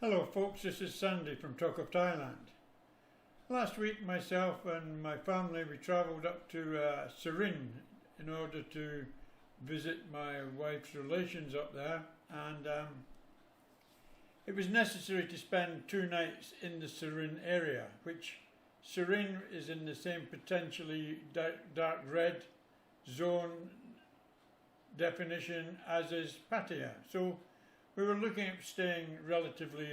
Hello folks, this is Sandy from Talk of Thailand. Last week myself and my family we travelled up to Seesun in order to visit my wife's relations up there, and it was necessary to spend 2 nights in the Seesun area, which Seesun is in the same potentially dark red zone definition as is Pattaya. So we were looking at staying relatively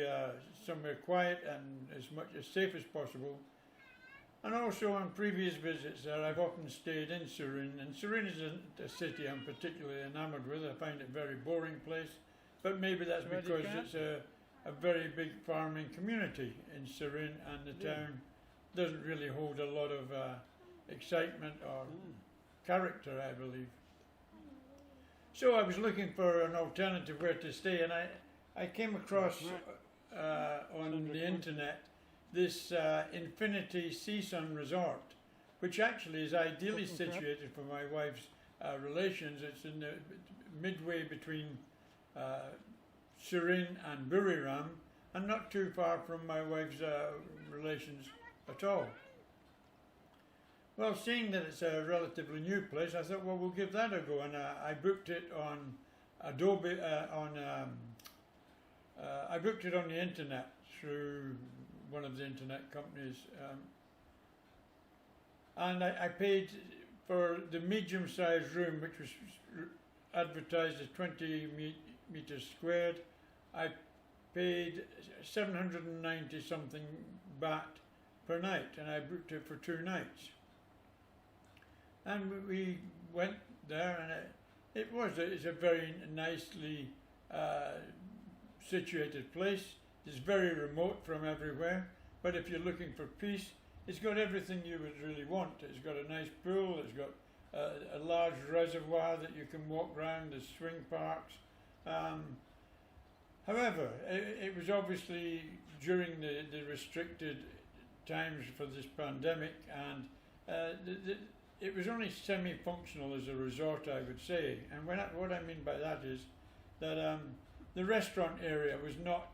somewhere quiet and as much as safe as possible. And also on previous visits there I've often stayed in Seesun, and Seesun isn't a city I'm particularly enamoured with. I find it a very boring place, but maybe that's because it's a very big farming community in Seesun, and the town doesn't really hold a lot of excitement or character, I believe. So I was looking for an alternative where to stay, and I came across on the internet this Infinity Seesun Resort, which actually is ideally situated for my wife's relations. It's in the midway between Seesun and Buriram, and not too far from my wife's relations at all. Well, seeing that it's a relatively new place, I thought, well, we'll give that a go, and I booked it on Adobe. I booked it on the internet through one of the internet companies, and I paid for the medium-sized room, which was advertised as 20 meters squared. I paid 790 something baht per night, and I booked it for 2 nights. And we went there, and It was. It's a very nicely situated place. It's very remote from everywhere. But if you're looking for peace, it's got everything you would really want. It's got a nice pool. It's got a large reservoir that you can walk around. There's swing parks. However, it was obviously during the restricted times for this pandemic, and it was only semi-functional as a resort, I would say. And what I mean by that is that the restaurant area was not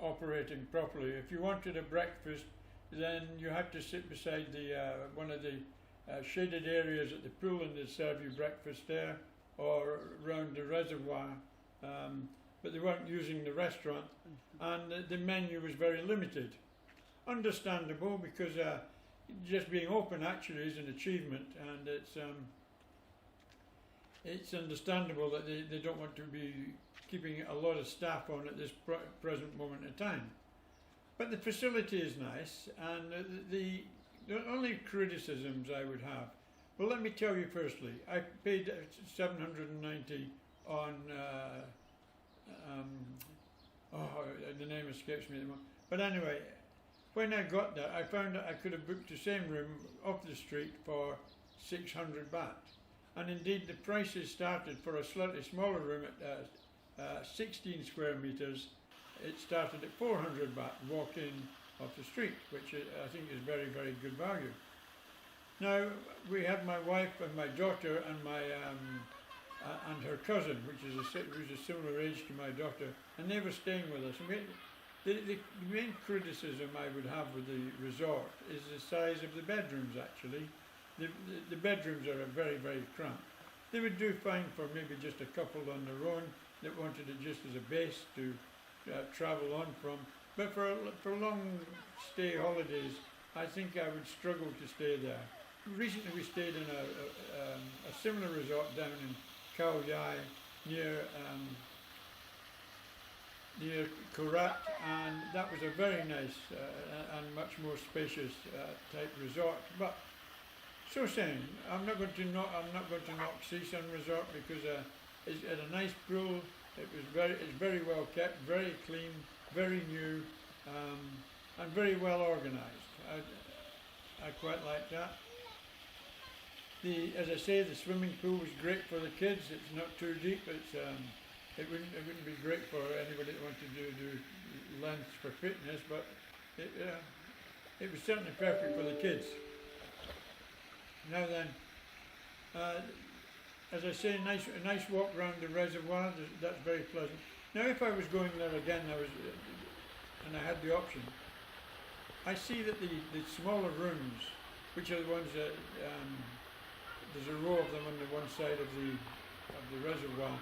operating properly. If you wanted a breakfast, then you had to sit beside one of the shaded areas at the pool, and they'd serve you breakfast there, or around the reservoir. But they weren't using the restaurant, and the menu was very limited. Understandable, because just being open actually is an achievement, and it's understandable that they don't want to be keeping a lot of staff on at this present moment in time. But the facility is nice, and the only criticisms I would have, well, let me tell you firstly, I paid $790 on the name escapes me at the moment. But anyway, when I got there, I found that I could have booked the same room off the street for 600 baht. And indeed, the prices started for a slightly smaller room at 16 square meters. It started at 400 baht, walk-in off the street, which I think is very, very good value. Now, we had my wife and my daughter and my and her cousin, who's a similar age to my daughter, and they were staying with us. And the main criticism I would have with the resort is the size of the bedrooms, actually. The bedrooms are very, very cramped. They would do fine for maybe just a couple on their own that wanted it just as a base to travel on from. But for long stay holidays, I think I would struggle to stay there. Recently we stayed in a similar resort down in Khao Yai near Korat, and that was a very nice and much more spacious type resort. But so saying, I'm not going to knock Seesun Resort, because it's at a nice pool. It's very well kept, very clean, very new, and very well organised. I quite like that. As I say, the swimming pool was great for the kids. It's not too deep. It wouldn't be great for anybody that wanted to do lengths for fitness, but it was certainly perfect for the kids. Now then, as I say, a nice walk around the reservoir. That's very pleasant. Now, if I was going there again, and I had the option, I see that the smaller rooms, which are the ones that there's a row of them on the one side of the reservoir,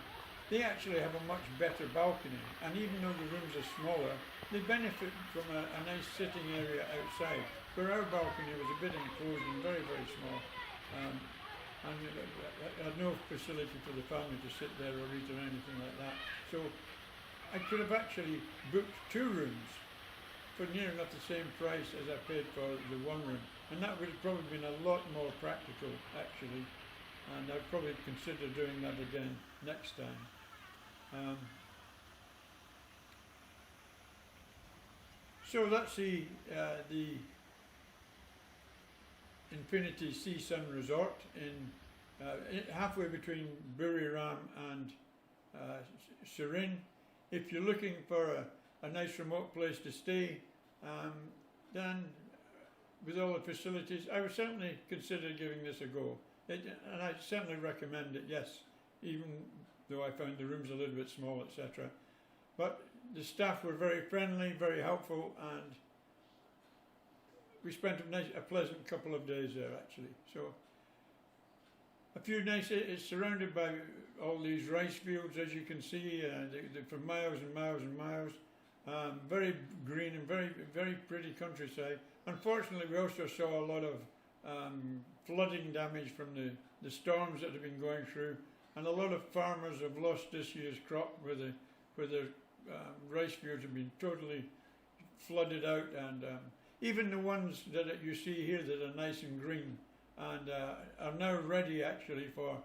they actually have a much better balcony, and even though the rooms are smaller, they benefit from a nice sitting area outside, where our balcony was a bit enclosed and very, very small, and I had no facility for the family to sit there or eat or anything like that. So I could have actually booked 2 rooms for near enough the same price as I paid for the 1 room, and that would have probably been a lot more practical actually, and I'd probably consider doing that again next time. So that's the Infinity Seesun Resort halfway between Buriram and Surin. If you're looking for a nice remote place to stay, then with all the facilities, I would certainly consider giving this a go. And I certainly recommend it, yes, even though I found the rooms a little bit small, etc. But the staff were very friendly, very helpful, and we spent a pleasant couple of days there actually. So it's surrounded by all these rice fields, as you can see, for miles and miles and miles. Very green and very, very pretty countryside. Unfortunately, we also saw a lot of flooding damage from the storms that have been going through, and a lot of farmers have lost this year's crop where their rice fields have been totally flooded out, and even the ones that you see here that are nice and green and are now ready actually for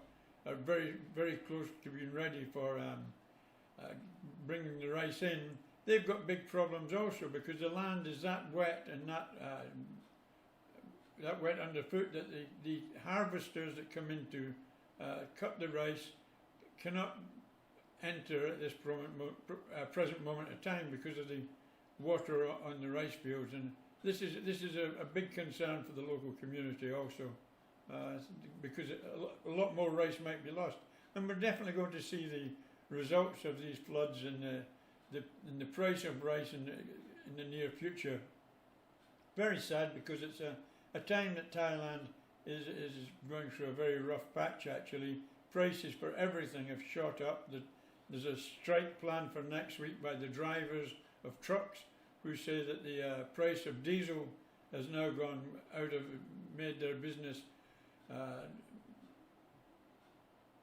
are very, very close to being ready for bringing the rice in. They've got big problems also because the land is that wet and that wet underfoot that the harvesters that come in to cut the rice cannot enter at this present moment of time because of the water on the rice fields, and this is a big concern for the local community also, because a lot more rice might be lost, and we're definitely going to see the results of these floods and the price of rice in the near future. Very sad because it's a time that Thailand is going through a very rough patch actually. Prices for everything have shot up. There's a strike planned for next week by the drivers of trucks who say that the price of diesel has now made their business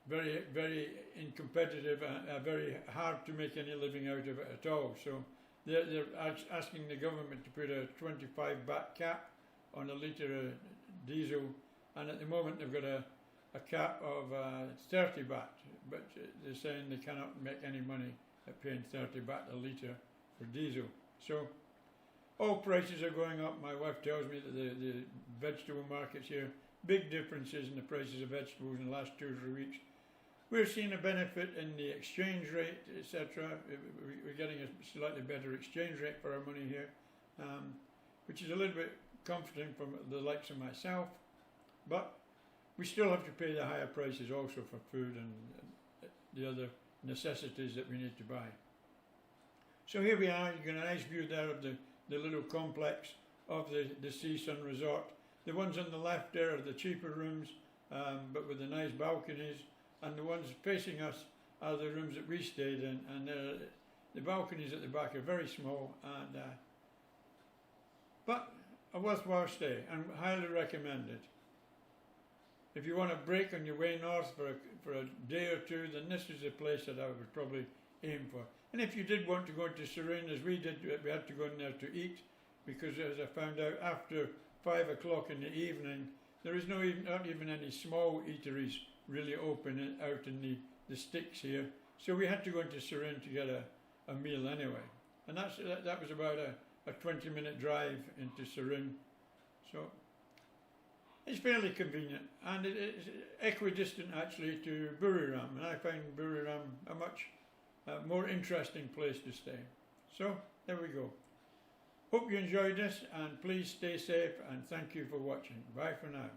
very, very uncompetitive and very hard to make any living out of it at all. So they're asking the government to put a 25 baht cap on a litre of diesel, and at the moment they've got a cap of 30 baht, but they're saying they cannot make any money at paying 30 baht a litre for diesel. So all prices are going up. My wife tells me that the vegetable markets here, big differences in the prices of vegetables in the last 2 or 3 weeks. We're seeing a benefit in the exchange rate, etc. We're getting a slightly better exchange rate for our money here, which is a little bit comforting for the likes of myself, but we still have to pay the higher prices also for food and the other necessities that we need to buy. So here we are. You get a nice view there of the little complex of the Seesun Resort. The ones on the left there are the cheaper rooms, but with the nice balconies, and the ones facing us are the rooms that we stayed in, and the balconies at the back are very small, and but a worthwhile stay and highly recommended. If you want a break on your way north for a day or two, then this is a place that I would probably aim for. And if you did want to go into Seesun, as we did, we had to go in there to eat, because as I found out, after 5 o'clock in the evening, there is not even any small eateries really open out in the sticks here. So we had to go into Seesun to get a meal anyway. And that was about a 20-minute drive into Seesun. So it's fairly convenient, and it is equidistant actually to Buriram, and I find Buriram a much more interesting place to stay. So there we go. Hope you enjoyed this, and please stay safe, and thank you for watching. Bye for now.